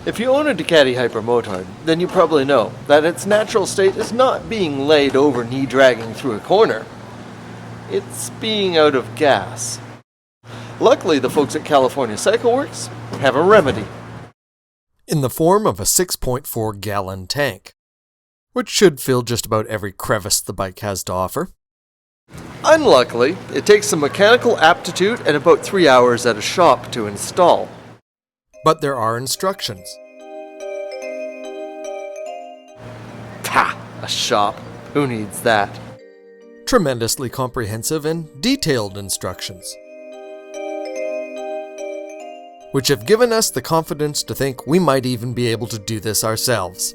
If you own a Ducati Hypermotard, then you probably know that its natural state is not being laid over knee-dragging through a corner. It's being out of gas. Luckily, the folks at California CycleWorks have a remedy. In the form of a 6.4-gallon tank, which should fill just about every crevice the bike has to offer. Unluckily, it takes some mechanical aptitude and about 3 hours at a shop to install. But there are instructions. Pah! A shop. Who needs that? Tremendously comprehensive and detailed instructions, which have given us the confidence to think we might even be able to do this ourselves.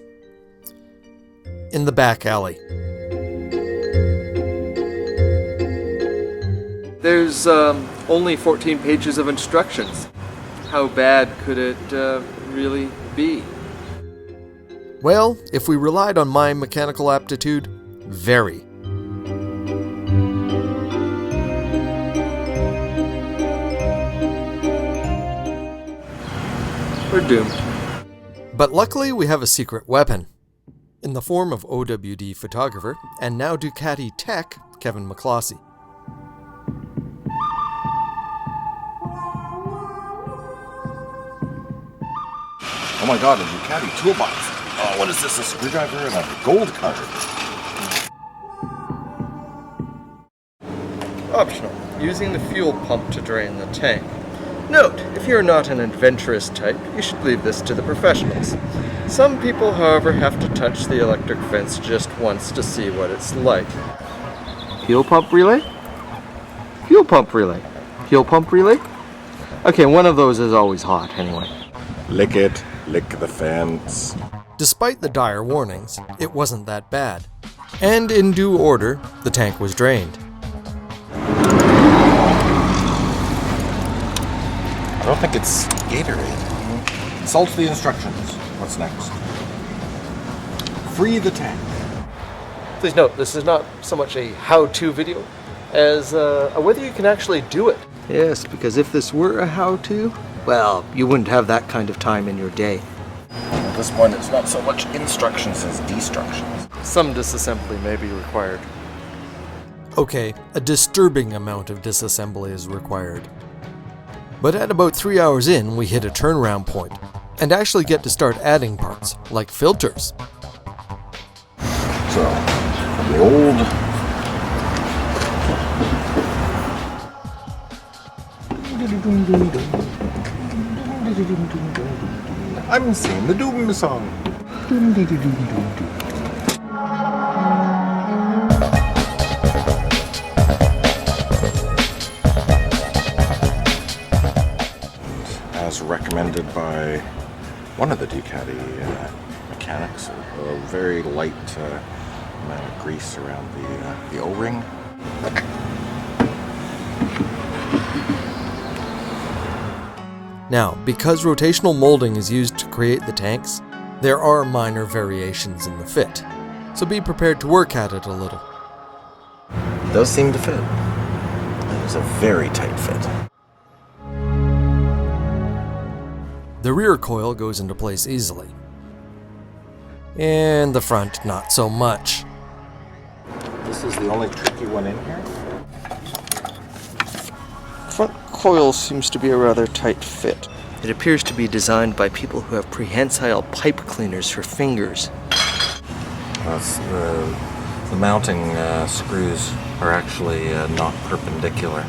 In the back alley. There's only 14 pages of instructions. How bad could it really be? Well, if we relied on my mechanical aptitude, very. We're doomed. But luckily we have a secret weapon, in the form of OWD photographer and now Ducati tech, Kevin McCloskey. Oh my god, a Ducati toolbox. Oh, what is this? A screwdriver and a gold card. Optional. Using the fuel pump to drain the tank. Note, if you're not an adventurous type, you should leave this to the professionals. Some people, however, have to touch the electric fence just once to see what it's like. Fuel pump relay? Fuel pump relay. Fuel pump relay? Okay, one of those is always hot anyway. Lick it. Lick the fence. Despite the dire warnings, it wasn't that bad. And in due order, the tank was drained. I don't think it's Gatorade. Consult the instructions. What's next? Free the tank. Please note, this is not so much a how-to video as whether you can actually do it. Yes, because if this were a how-to, well, you wouldn't have that kind of time in your day. At this point, it's not so much instructions as destructions. Some disassembly may be required. Okay, a disturbing amount of disassembly is required. But at about 3 hours in, we hit a turnaround point, and actually get to start adding parts, like filters. So, the old... I'm singing the Doom song. As recommended by one of the Ducati mechanics, a very light amount of grease around the O-ring. Now, because rotational molding is used to create the tanks, there are minor variations in the fit, so be prepared to work at it a little. It does seem to fit. It is a very tight fit. The rear coil goes into place easily, and the front not so much. This is the only tricky one in here? Front coil seems to be a rather tight fit. It appears to be designed by people who have prehensile pipe cleaners for fingers. The mounting screws are actually not perpendicular.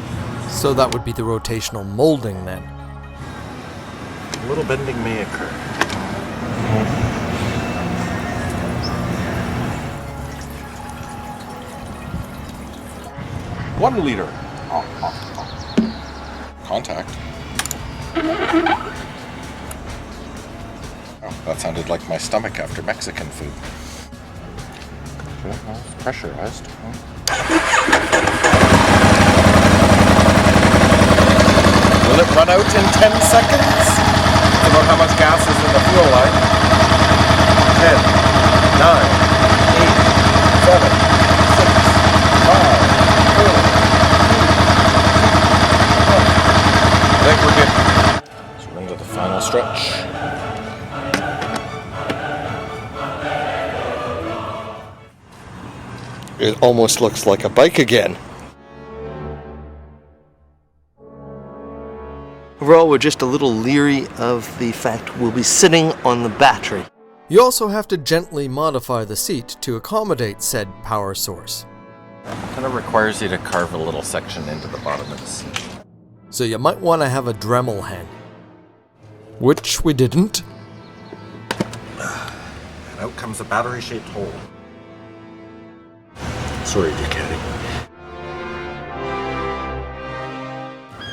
So that would be the rotational molding then. A little bending may occur. 1 liter. Contact. Oh, that sounded like my stomach after Mexican food. Okay, well, it's pressurized. Will it run out in 10 seconds? That's about how much gas is in the fuel line. 10, 9, 8, 7, 6, 5, 4, I think we're good. So we're into the final stretch. It almost looks like a bike again. Overall, we're just a little leery of the fact we'll be sitting on the battery. You also have to gently modify the seat to accommodate said power source. Kind of requires you to carve a little section into the bottom of the seat. So you might want to have a Dremel hen. Which we didn't. And out comes a battery-shaped hole. Sorry, Ducati.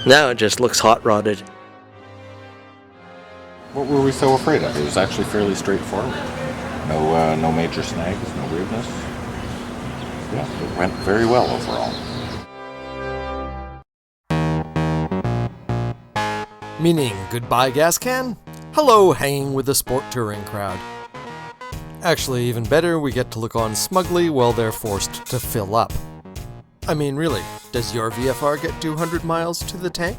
Now it just looks hot rodded. What were we so afraid of? It was actually fairly straightforward. No major snags, no weirdness. Yeah, it went very well overall. Meaning goodbye gas can? Hello hanging with the sport touring crowd. Actually, even better, we get to look on smugly while they're forced to fill up. I mean, really, does your VFR get 200 miles to the tank?